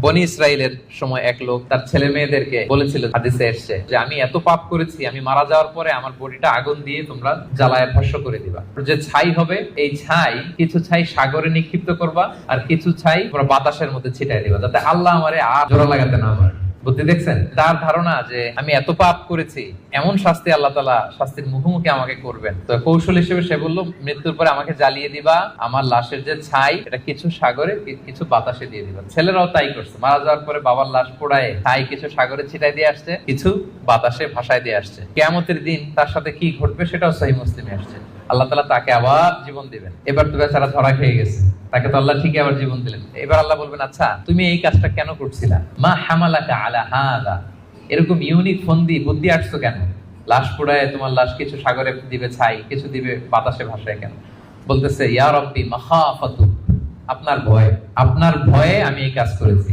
বনি ইসরাইলের সময় এক লোক তার ছেলে মেয়েদেরকে বলেছিল, হাদিসে এসেছে যে আমি এত পাপ করেছি, আমি মারা যাওয়ার পরে আমার বডিটা আগুন দিয়ে তোমরা জ্বালায় ভস্ম করে দিবা। যে ছাই হবে, এই ছাই কিছু ছাই সাগরে নিক্ষিপ্ত করবা, আর কিছু ছাই তোমরা বাতাসের মধ্যে ছিটাই দিবা, যাতে আল্লাহ আমারে আর জোড়া লাগাতে না পারে। বুদ্ধি দেখছেন? তার ধারণা যে আমি এত পাপ করেছি, এমন শাস্তি আল্লাহ তাআলা শাস্তির মুখোমুখি আমাকে করবেন। তো কৌশল হিসেবে সে বলল, মৃত্যুর পরে আমাকে জ্বালিয়ে দিবা, আমার লাশের যে ছাই এটা কিছু সাগরে কিছু বাতাসে দিয়ে দিবা। ছেলেরাও তাই করছে, মারা যাওয়ার পরে বাবার লাশ পোড়ায় ছাই কিছু সাগরে ছিটাই দিয়ে আসছে, কিছু বাতাসে ভাসায় দিয়ে আসছে। কিয়ামতের দিন তার সাথে কি ঘটবে সেটাও সহিহ মুসলিমে আসছে। আল্লাহ তাআলা তাকে আবার জীবন দিবেন। এবার তো বেচারা ধরা খেয়ে গেছে, তাকে তো আল্লাহ ঠিকই আবার জীবন দিলেন। এবার আল্লাহ বলবেন, আচ্ছা তুমি এই কাজটা কেন করছিলা? মা হামালাকা আলা হাযা, এরকম ইউনিক ফন্দি বুদ্ধি আসছো কেন? লাশ পোড়ায় তোমার লাশ কিছু সাগরে দিবে ছাই, কিছু দিবে বাতাসে ভাসায় কেন? বলতেছে, ইয়া রাব্বি মাখাফাতু, আপনার ভয়, আপনার ভয়ে আমি এই কাজ করেছি।